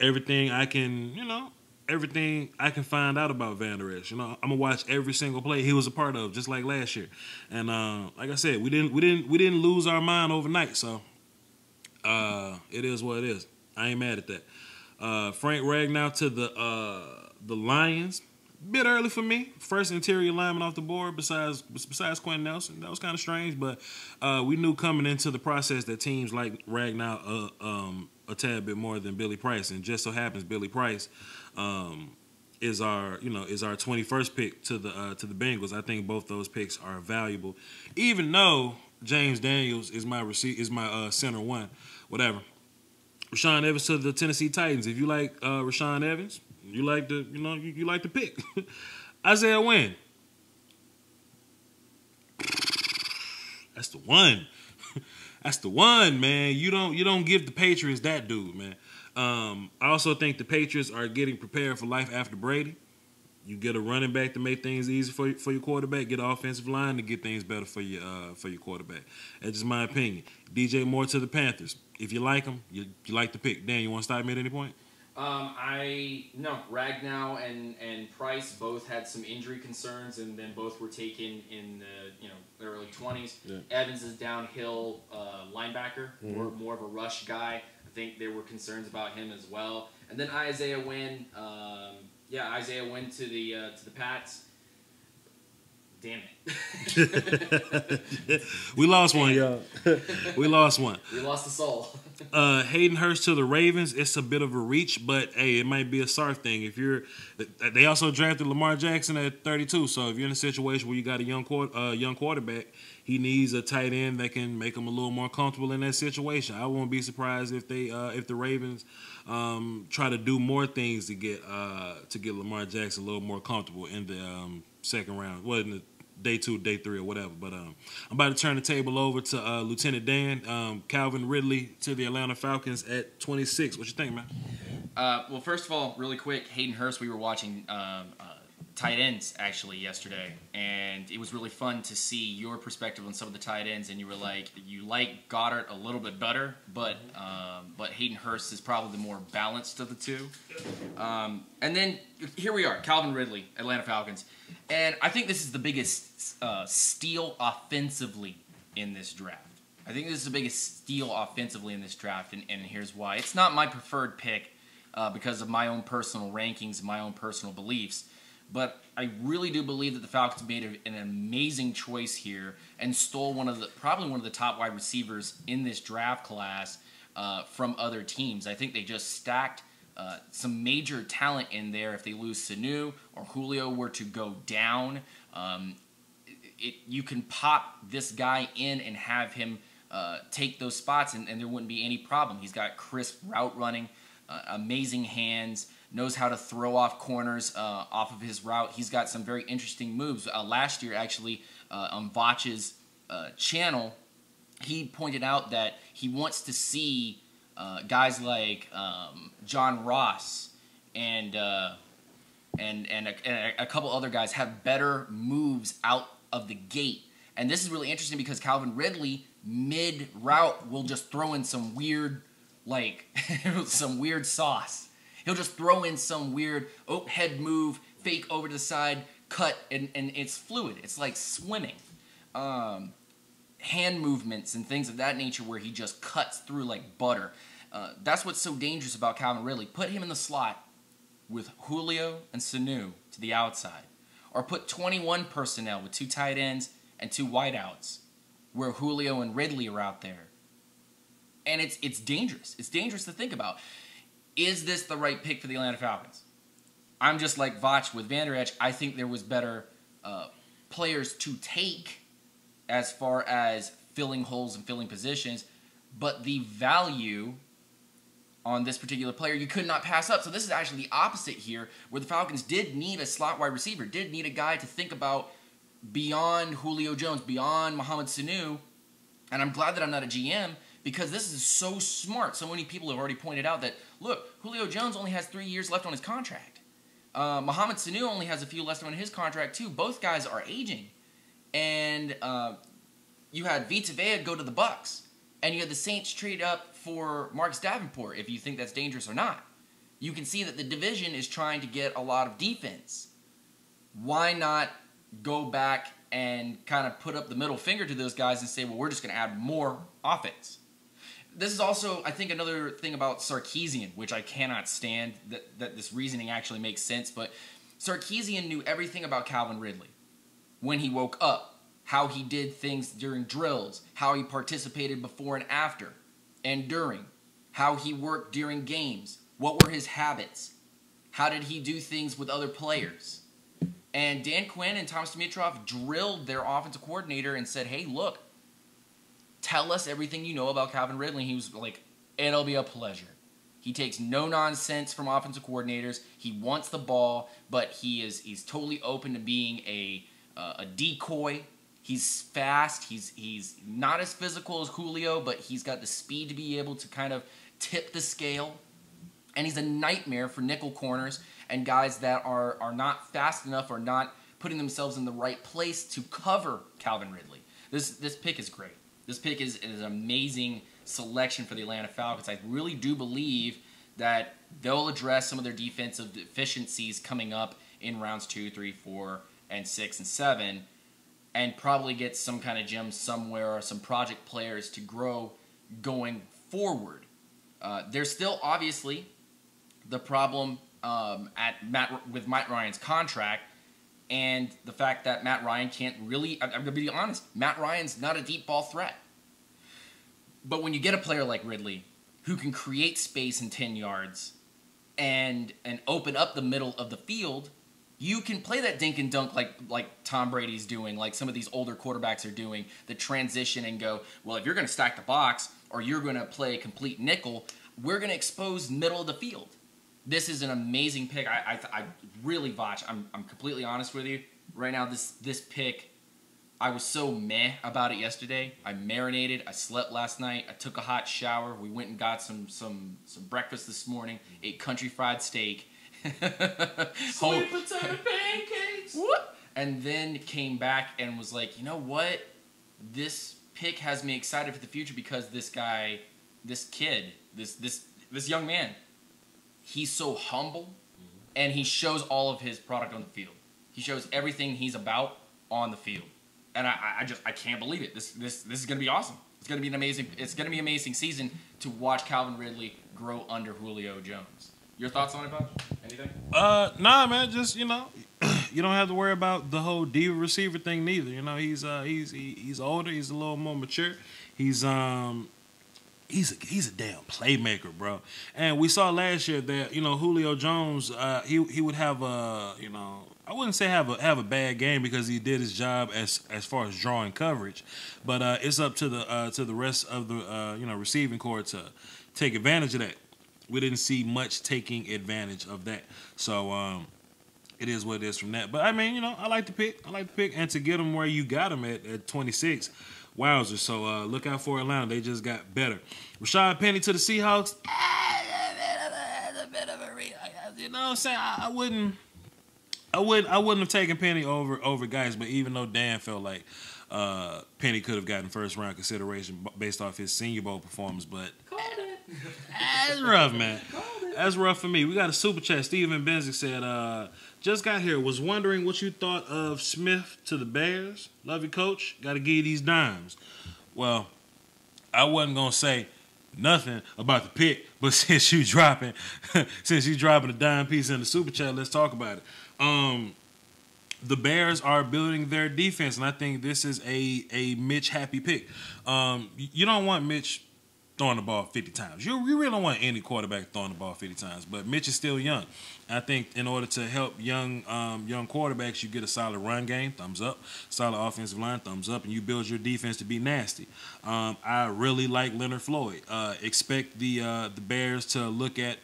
S2: everything I can find out about Van Der Esch. I'm gonna watch every single play he was a part of, just like last year. And like I said, we didn't lose our mind overnight. So it is what it is. I ain't mad at that. Frank Ragnow to the Lions. Bit early for me. First interior lineman off the board besides Quentin Nelson. That was kind of strange, but we knew coming into the process that teams like Ragnow a tad bit more than Billy Price, and just so happens Billy Price is our 21st pick to the Bengals. I think both those picks are valuable, even though James Daniels is my center one, whatever. Rashaan Evans to the Tennessee Titans. If you like Rashaan Evans, you like the pick. Isaiah Wynn. That's the one. That's the one, man. You don't give the Patriots that dude, man. I also think the Patriots are getting prepared for life after Brady. You get a running back to make things easy for your quarterback. Get an offensive line to get things better for your quarterback. That's just my opinion. DJ Moore to the Panthers. If you like him, you like the pick. Dan, you want to stop me at any point?
S3: Ragnow and Price both had some injury concerns, and then both were taken in the early 20s. Yeah. Evans is downhill linebacker, more of a rush guy. I think there were concerns about him as well. And then Isaiah Wynn. Isaiah Wynn to the Pats. Damn
S2: it. We lost one, y'all. We lost one.
S3: We lost the soul.
S2: Hayden Hurst to the Ravens. It's a bit of a reach, but hey, it might be a Sark thing. They also drafted Lamar Jackson at 32. So if you're in a situation where you got a young quarterback, he needs a tight end that can make him a little more comfortable in that situation. I won't be surprised if the Ravens try to do more things to get Lamar Jackson a little more comfortable in the second round. Well, in the day 2, day 3, or whatever. But I'm about to turn the table over to Lieutenant Dan. Calvin Ridley to the Atlanta Falcons at 26. What you think, man?
S1: Well, first of all, really quick, Hayden Hurst, we were watching tight ends actually yesterday, and it was really fun to see your perspective on some of the tight ends. And you were like, you like Goddard a little bit better, but Hayden Hurst is probably the more balanced of the two. And then here we are, Calvin Ridley, Atlanta Falcons, and I think this is the biggest steal offensively in this draft. I think this is the biggest steal offensively in this draft, and here's why. It's not my preferred pick because of my own personal rankings and my own personal beliefs. But I really do believe that the Falcons made an amazing choice here and stole probably one of the top wide receivers in this draft class from other teams. I think they just stacked some major talent in there. If they lose Sanu or Julio were to go down, you can pop this guy in and have him take those spots, and there wouldn't be any problem. He's got crisp route running, amazing hands, knows how to throw off corners off of his route. He's got some very interesting moves. Last year, actually, on Vach's channel, he pointed out that he wants to see guys like John Ross and a couple other guys have better moves out of the gate. And this is really interesting because Calvin Ridley, mid-route, will just throw in some weird, some weird sauce. He'll just throw in some weird head move, fake over to the side, cut, and it's fluid. It's like swimming. Hand movements and things of that nature where he just cuts through like butter. That's what's so dangerous about Calvin Ridley. Put him in the slot with Julio and Sanu to the outside. Or put 21 personnel with 2 tight ends and 2 wideouts where Julio and Ridley are out there. And it's dangerous. It's dangerous to think about. Is this the right pick for the Atlanta Falcons? I'm just like Vach with Vander Esch. I think there was better players to take as far as filling holes and filling positions, but the value on this particular player you could not pass up. So this is actually the opposite here, where the Falcons did need a slot wide receiver, did need a guy to think about beyond Julio Jones, beyond Mohamed Sanu, and I'm glad that I'm not a GM, because this is so smart. So many people have already pointed out that, look, Julio Jones only has 3 years left on his contract. Mohamed Sanu only has a few left on his contract, too. Both guys are aging. And you had Vita Vea go to the Bucs. And you had the Saints trade up for Marcus Davenport, if you think that's dangerous or not. You can see that the division is trying to get a lot of defense. Why not go back and kind of put up the middle finger to those guys and say, well, we're just going to add more offense? This is also, I think, another thing about Sarkisian, which I cannot stand, that this reasoning actually makes sense. But Sarkisian knew everything about Calvin Ridley. When he woke up, how he did things during drills, how he participated before and after, and during, how he worked during games, what were his habits, how did he do things with other players. And Dan Quinn and Thomas Dimitroff drilled their offensive coordinator and said, hey, look, tell us everything you know about Calvin Ridley. And he was like, it'll be a pleasure. He takes no nonsense from offensive coordinators. He wants the ball, but he's totally open to being a decoy. He's fast. He's not as physical as Julio, but he's got the speed to be able to kind of tip the scale. And he's a nightmare for nickel corners and guys that are not fast enough or not putting themselves in the right place to cover Calvin Ridley. This pick is great. This pick is an amazing selection for the Atlanta Falcons. I really do believe that they'll address some of their defensive deficiencies coming up in rounds 2, 3, 4, and 6, and 7, and probably get some kind of gem somewhere or some project players to grow going forward. There's still obviously the problem with Matt Ryan's contract, and the fact that Matt Ryan can't really, I'm going to be honest, Matt Ryan's not a deep ball threat. But when you get a player like Ridley who can create space in 10 yards and open up the middle of the field, you can play that dink and dunk like Tom Brady's doing, like some of these older quarterbacks are doing, the transition and go, well, if you're going to stack the box or you're going to play complete nickel, we're going to expose middle of the field. This is an amazing pick. I really, Vach, I'm completely honest with you. Right now, this pick I was so meh about it yesterday. I marinated. I slept last night. I took a hot shower. We went and got some breakfast this morning. Ate country fried steak.
S3: Sweet potato pancakes.
S1: What? And then came back and was like, you know what? This pick has me excited for the future because this guy, this kid, this young man, he's so humble, and he shows all of his product on the field. He shows everything he's about on the field. And I can't believe it. This is gonna be awesome. It's gonna be an amazing season to watch Calvin Ridley grow under Julio Jones. Your thoughts on it, Bob? Anything?
S2: Nah, man. Just you don't have to worry about the whole diva receiver thing neither. He's older. He's a little more mature. He's a damn playmaker, bro. And we saw last year that Julio Jones, he would have I wouldn't say have a bad game because he did his job as far as drawing coverage, but it's up to the rest of the receiving corps to take advantage of that. We didn't see much taking advantage of that, so it is what it is from that. But I mean, I like the pick. And to get him where you got him at 26. Wowzer. So look out for Atlanta. They just got better. Rashad Penny to the Seahawks. A bit of a you know what I'm saying? I wouldn't have taken Penny over guys, but even though Dan felt like Penny could have gotten first round consideration based off his Senior Bowl performance, but that's rough, man. That's rough for me. We got a super chat. Steven Benzick said, just got here. Was wondering what you thought of Smith to the Bears. Love you, coach. Got to give you these dimes. Well, I wasn't going to say nothing about the pick, but since you dropping a dime piece in the super chat, let's talk about it. The Bears are building their defense, and I think this is a Mitch happy pick. You don't want Mitch throwing the ball 50 times. You really don't want any quarterback throwing the ball 50 times, but Mitch is still young. I think in order to help young quarterbacks, you get a solid run game, thumbs up, solid offensive line, thumbs up, and you build your defense to be nasty. I really like Leonard Floyd. Expect the Bears to look at,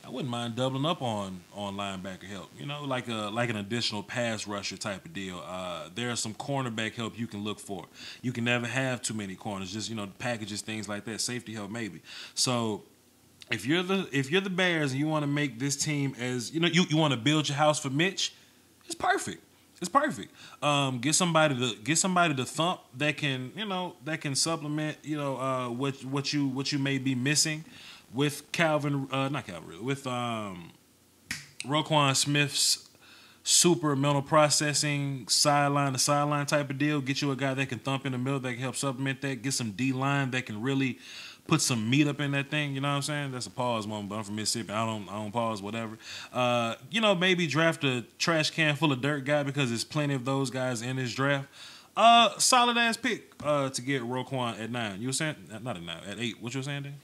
S2: I wouldn't mind doubling up on linebacker help, like an additional pass rusher type of deal. There's some cornerback help you can look for. You can never have too many corners, just packages, things like that, safety help maybe. So if you're the Bears and you want to make this team as you want to build your house for Mitch, it's perfect. It's perfect. Get somebody to thump that can supplement what you may be missing. With Roquan Smith's super mental processing sideline to sideline type of deal, get you a guy that can thump in the middle that can help supplement that. Get some D line that can really put some meat up in that thing. You know what I'm saying? That's a pause moment, but I'm from Mississippi. I don't pause, whatever. Maybe draft a trash can full of dirt guy because there's plenty of those guys in this draft. Solid ass pick to get Roquan at 9. You were saying not at 9, at 8. What you were saying, Dan?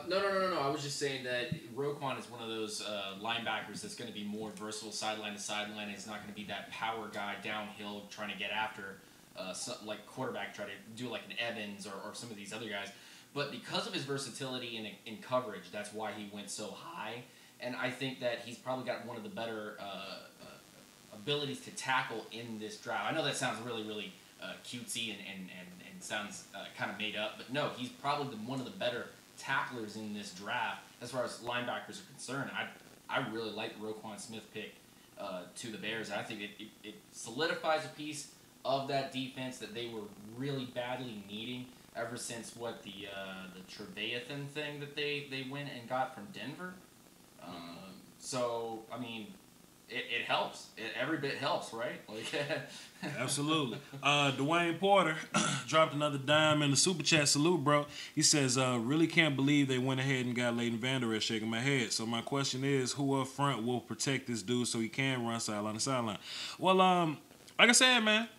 S1: No. I was just saying that Roquan is one of those linebackers that's going to be more versatile sideline to sideline. It's not going to be that power guy downhill trying to get after like quarterback, try to do like an Evans or some of these other guys. But because of his versatility in coverage, that's why he went so high. And I think that he's probably got one of the better abilities to tackle in this draft. I know that sounds really, really cutesy and sounds kind of made up, but no, he's probably one of the better tacklers in this draft as far as linebackers are concerned. I really like the Roquan Smith pick to the Bears. I think it solidifies a piece of that defense that they were really badly needing ever since the Trevathan thing that they went and got from Denver. So I mean, it helps. Every bit helps, right?
S2: Absolutely. Dwayne Porter dropped another dime in the super chat. Salute, bro. He says, really can't believe they went ahead and got Leighton Vander Esch. Shaking my head. So my question is, who up front will protect this dude so he can run sideline to sideline? Well, like I said, man.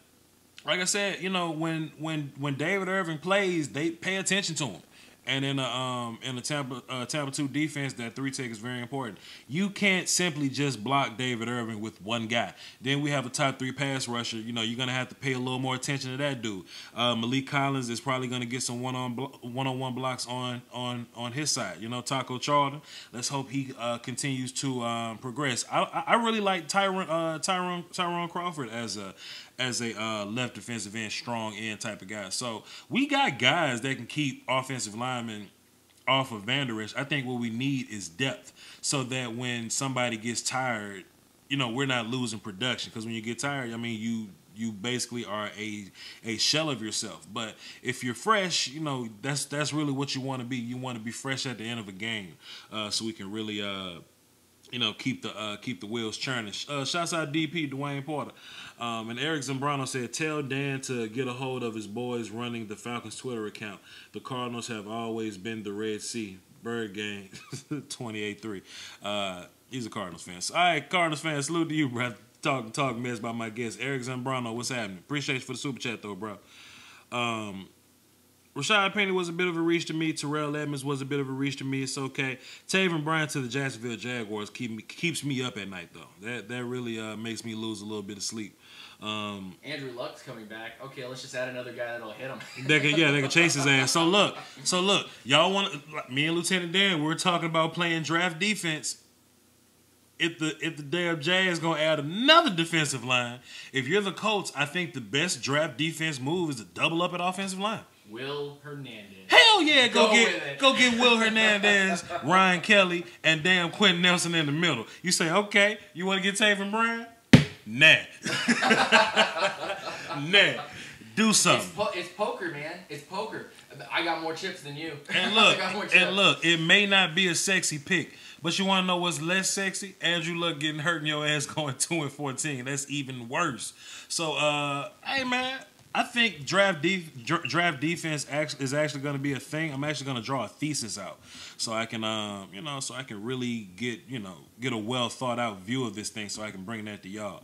S2: Like I said, when David Irving plays, they pay attention to him. And in the Tampa 2 defense, that 3-tech is very important. You can't simply just block David Irving with one guy. Then we have a top 3 pass rusher. You know, you're gonna have to pay a little more attention to that dude. Malik Collins is probably gonna get some one-on-one blocks on his side. You know, Taco Charlton. Let's hope he continues to progress. I really like Tyrone Crawford as a left defensive end, strong end type of guy. So we got guys that can keep offensive linemen off of Van Der Esch. I think what we need is depth, so that when somebody gets tired, you know, we're not losing production. Because when you get tired, I mean, you basically are a shell of yourself. But if you're fresh, you know, that's really what you want to be. You want to be fresh at the end of a game, so we can really you know, keep the wheels churning. Shouts out DP Dwayne Porter. And Eric Zambrano said, tell Dan to get a hold of his boys running the Falcons Twitter account. The Cardinals have always been the Red Sea. Bird Gang 28-3. He's a Cardinals fan. So, all right, Cardinals fan, salute to you, bro. Talk mess about my guest. Eric Zambrano, what's happening? Appreciate you for the super chat, though, bro. Rashad Penny was a bit of a reach to me. Terrell Edmonds was a bit of a reach to me. It's okay. Taven Bryan to the Jacksonville Jaguars keeps me up at night, though. That really makes me lose a little bit of sleep.
S1: Andrew Luck's coming back. Okay, let's just add another guy that'll hit him.
S2: They can chase his ass. So look, y'all want me and Lieutenant Dan? We're talking about playing draft defense. If the damn Jazz gonna add another defensive line, if you're the Colts, I think the best draft defense move is to double up at offensive line.
S1: Will Hernandez.
S2: Hell yeah, go get Will Hernandez, Ryan Kelly, and damn Quentin Nelson in the middle. You say, okay, you want to get Taven Bryan? Nah. Nah. Do something.
S1: It's poker, man. It's poker. I got more chips than you.
S2: And look, it may not be a sexy pick, but you want to know what's less sexy? Andrew Luck getting hurt in your ass going 2-14. That's even worse. So, hey man, I think draft defense is actually going to be a thing. I'm actually going to draw a thesis out, so I can really get a well thought out view of this thing, so I can bring that to y'all.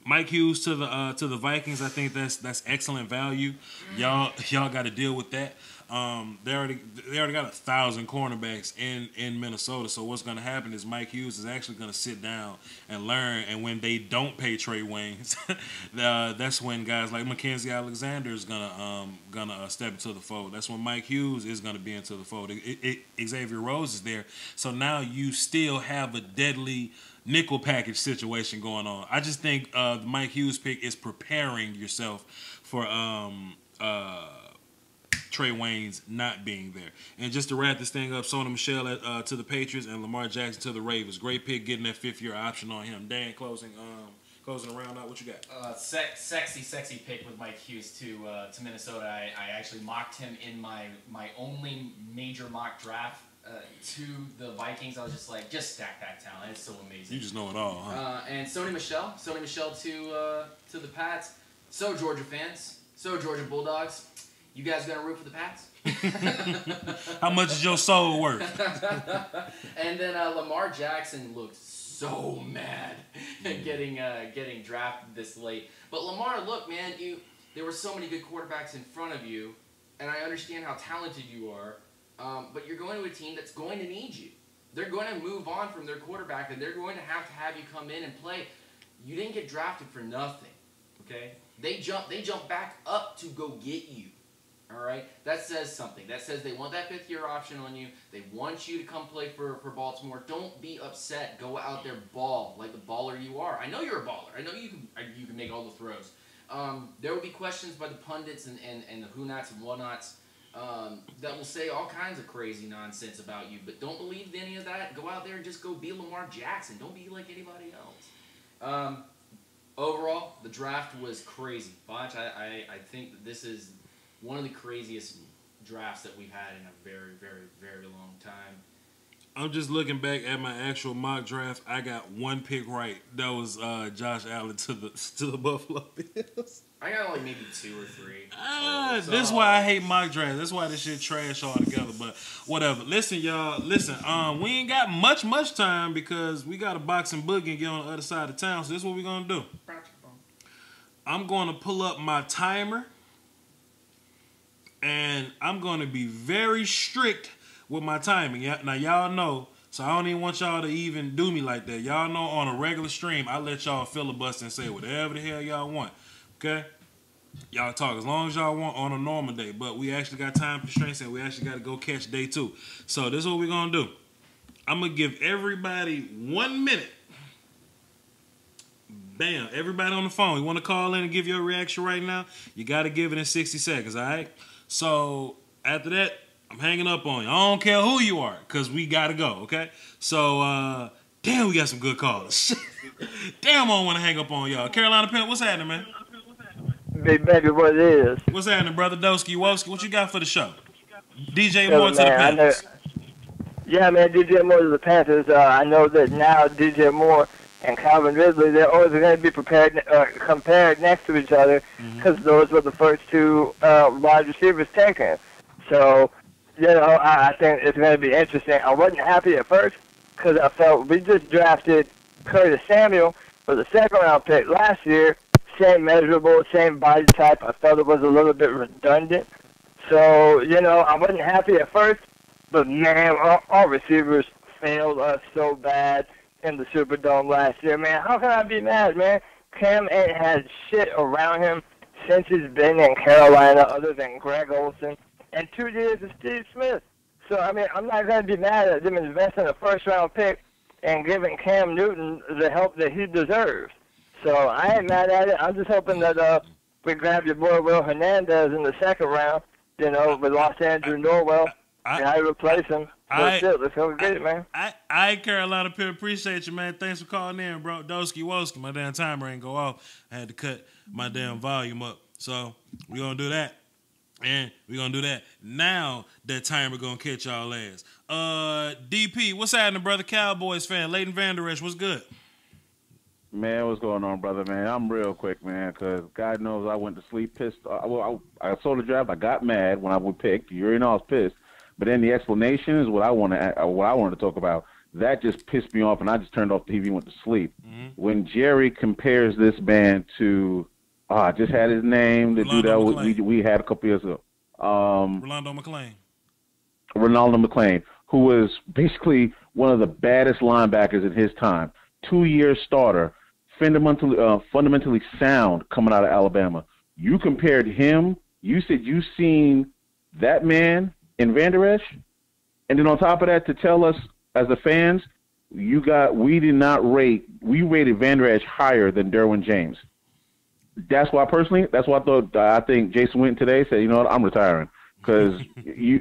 S2: Mike Hughes to the Vikings. I think that's excellent value. Y'all got to deal with that. They already got 1,000 cornerbacks in Minnesota. So what's going to happen is Mike Hughes is actually going to sit down and learn. And when they don't pay Trey Waynes, that's when guys like Mackenzie Alexander is gonna step into the fold. That's when Mike Hughes is going to be into the fold. Xavier Rose is there. So now you still have a deadly nickel package situation going on. I just think the Mike Hughes pick is preparing yourself for Trey Waynes not being there. And just to wrap this thing up, Sony Michel to the Patriots and Lamar Jackson to the Ravens. Great pick, getting that 5th-year option on him. Dan, closing around out. What you got?
S1: Sexy pick with Mike Hughes to Minnesota. I actually mocked him in my only major mock draft to the Vikings. I was just like, just stack that talent. It's so amazing.
S2: You just know it all, huh?
S1: And Sony Michel to the Pats. So Georgia fans, so Georgia Bulldogs, you guys gonna root for the Pats?
S2: How much is your soul worth?
S1: And then Lamar Jackson looked so mad getting drafted this late. But Lamar, look, man, there were so many good quarterbacks in front of you, and I understand how talented you are. But you're going to a team that's going to need you. They're going to move on from their quarterback, and they're going to have you come in and play. You didn't get drafted for nothing, okay? They jump back up to go get you, all right? That says something. That says they want that 5th-year option on you. They want you to come play for Baltimore. Don't be upset. Go out there, ball like the baller you are. I know you're a baller. I know you can make all the throws. There will be questions by the pundits and the who-nots and what-nots that will say all kinds of crazy nonsense about you, but don't believe any of that. Go out there and just go be Lamar Jackson. Don't be like anybody else. Overall, the draft was crazy. Botch, I think that this is one of the craziest drafts that we've had in a very, very, very long time.
S2: I'm just looking back at my actual mock draft. I got one pick right. That was Josh Allen to the Buffalo Bills.
S1: I got like maybe 2 or 3.
S2: This is why I hate mock draft. That's why this shit trash altogether. But whatever. Listen, y'all. Listen. We ain't got much time because we got a boxing boogie and get on the other side of town. So this is what we're gonna do. I'm gonna pull up my timer. and I'm going to be very strict with my timing. Now, y'all know, so I don't even want y'all to even do me like that. Y'all know on a regular stream, I let y'all filibuster and say whatever the hell y'all want. Okay? Y'all talk as long as y'all want on a normal day, but we actually got time constraints and we actually got to go catch day 2. So this is what we're going to do. I'm going to give everybody 1 minute. Bam. Everybody on the phone, you want to call in and give your reaction right now? You got to give it in 60 seconds, all right? So after that, I'm hanging up on you. I don't care who you are because we got to go, okay? So, damn, we got some good callers. Damn, I don't want to hang up on y'all. Carolina Pimp, what's happening, man?
S4: Big baby, what it is?
S2: What's happening, brother Doski Woski? What you got for the show? DJ
S4: Yo,
S2: Moore to the
S4: man,
S2: Panthers.
S4: Yeah, man, DJ Moore to the Panthers. I know that now DJ Moore and Calvin Ridley, they're always going to be compared next to each other because those were the first 2 wide receivers taken. So, you know, I think it's going to be interesting. I wasn't happy at first because I felt we just drafted Curtis Samuel for the 2nd-round pick last year. Same measurable, same body type. I felt it was a little bit redundant. So, you know, I wasn't happy at first, but, man, our receivers failed us so bad in the Superdome last year, man. How can I be mad, man? Cam ain't had shit around him since he's been in Carolina other than Greg Olsen and 2 years of Steve Smith. So, I mean, I'm not going to be mad at them investing a 1st-round pick and giving Cam Newton the help that he deserves. So I ain't mad at it. I'm just hoping that we grab your boy Will Hernandez in the 2nd round, you know, with lost Andrew Norwell, and I replace him. Let's go get it, man.
S2: I Carolina Pimp, appreciate you, man. Thanks for calling in, bro. Doski Woski, my damn timer ain't go off. I had to cut my damn volume up. So we're going to do that. And we're going to do that. Now that timer going to catch y'all ass. DP, what's happening, brother? Cowboys fan. Leighton Vander Esch, what's good?
S5: Man, what's going on, brother, man? I'm real quick, man, because God knows I went to sleep pissed. I saw the draft. I got mad when I was picked. You already know I was pissed. But then the explanation is what I wanted to talk about. That just pissed me off, and I just turned off the TV and went to sleep. When Jerry compares this man to, I just had his name, the dude that we had a couple years ago.
S2: Rolando McClain,
S5: who was basically one of the baddest linebackers in his time. 2-year starter. Fundamentally sound coming out of Alabama. You compared him. You said you seen that man in Vander Esch, and then on top of that, to tell us as the fans, we rated Vander Esch higher than Derwin James. That's why I think Jason Witten today said, you know what, I'm retiring because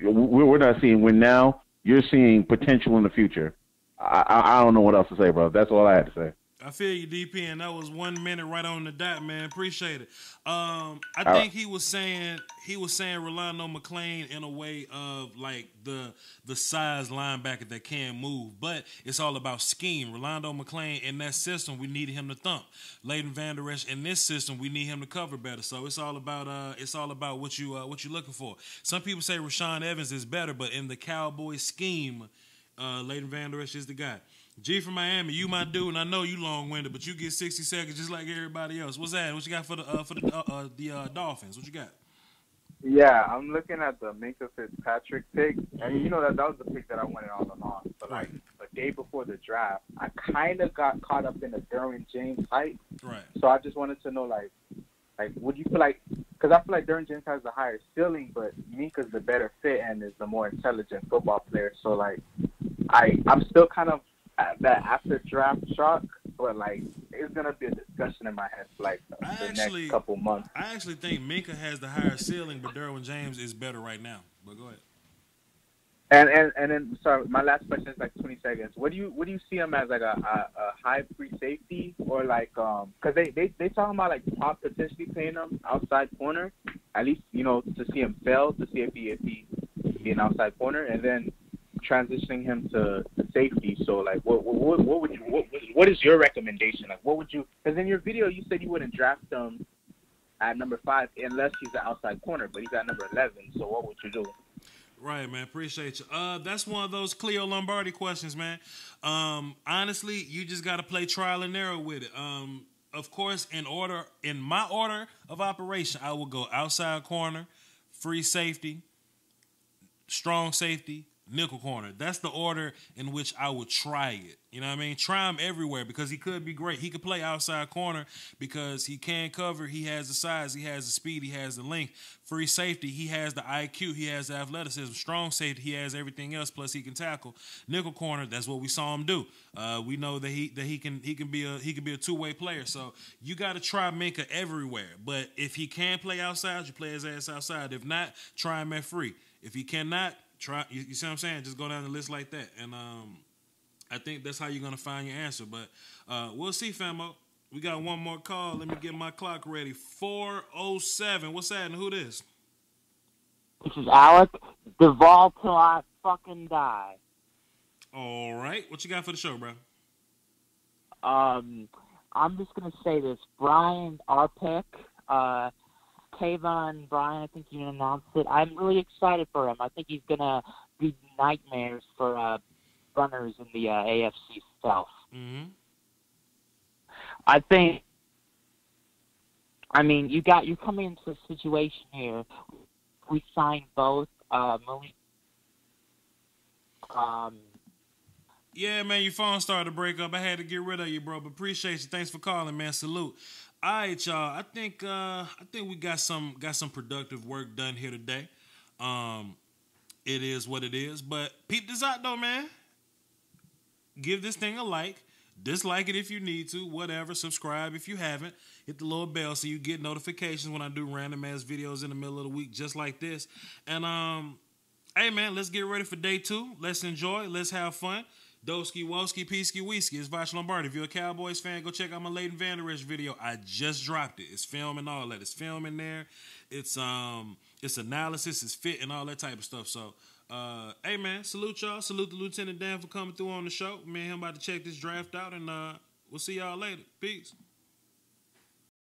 S5: we're not seeing win now. You're seeing potential in the future. I don't know what else to say, bro. That's all I had to say.
S2: I feel you, DP, and that was 1 minute right on the dot, man. Appreciate it. I think he was saying Rolando McClain in a way of like the size linebacker that can move, but it's all about scheme. Rolando McClain in that system, we needed him to thump. Leighton Vander Esch in this system, we need him to cover better. So it's all about what you're looking for. Some people say Rashaan Evans is better, but in the Cowboys scheme, Leighton Vander Esch is the guy. G from Miami, you my dude, and I know you long-winded, but you get 60 seconds just like everybody else. What's that? What you got for the Dolphins? What you got?
S6: Yeah, I'm looking at the Minkah Fitzpatrick pick, and you know that was the pick that I wanted all along. But like a day before the draft, I kind of got caught up in the Derwin James hype.
S2: Right.
S6: So I just wanted to know, like, would you feel like? Because I feel like Derwin James has the higher ceiling, but Minkah's the better fit and is the more intelligent football player. So like, I'm still kind of that after draft shock, but like it's gonna be a discussion in my head for like the next couple months.
S2: I actually think Minkah has the higher ceiling, but Derwin James is better right now. But go ahead.
S6: And then sorry, my last question is like 20 seconds. What do you see him as, like a high free safety, or like because they talking about like potentially playing him outside corner, at least to see him fail, to see if he be an outside corner, and then transitioning him to safety. So like what is your recommendation? Like what would you, because in your video you said you wouldn't draft him at number 5 unless he's the outside corner, but he's at number 11, so what would you do?
S2: Right, man. Appreciate you. That's one of those Cleo Lombardi questions, man. Honestly, you just got to play trial and error with it. Of course, in my order of operation, I will go outside corner, free safety, strong safety, nickel corner. That's the order in which I would try it. You know what I mean? Try him everywhere because he could be great. He could play outside corner because he can cover. He has the size. He has the speed. He has the length. Free safety, he has the IQ. He has the athleticism. Strong safety, he has everything else. Plus, he can tackle. Nickel corner, that's what we saw him do. We know that he can be a two-way player. So you got to try Minka everywhere. But if he can play outside, you play his ass outside. If not, try him at free. If he cannot, try. You see what I'm saying? Just go down the list like that. And I think that's how you're gonna find your answer. But we'll see, famo. We got one more call. Let me get my clock ready. 407. What's that? And who this?
S7: This is Alec. Duvall till I fucking die.
S2: All right. What you got for the show, bro?
S7: I'm just gonna say this. Brian, our pick. Kayvon Brian, I think you announced it. I'm really excited for him. I think he's gonna be nightmares for runners in the AFC South.
S2: Mm-hmm.
S7: You're coming into a situation here. We signed both.
S2: Yeah, man, your phone started to break up. I had to get rid of you, bro. But appreciate you. Thanks for calling, man. Salute. All right, y'all. I think we got some productive work done here today. It is what it is. But peep this out though, man. Give this thing a like. Dislike it if you need to. Whatever. Subscribe if you haven't. Hit the little bell so you get notifications when I do random ass videos in the middle of the week just like this. And hey man, let's get ready for day 2. Let's enjoy. Let's have fun. Doski, Woski, Peasky, Wheesky. It's Vash Lombardi. If you're a Cowboys fan, go check out my Leighton Vander Esch video. I just dropped it. It's film and all that. It's film in there. It's analysis, it's fit, and all that type of stuff. So, hey man, salute y'all. Salute the Lieutenant Dan for coming through on the show. Me and him about to check this draft out, and we'll see y'all later. Peace.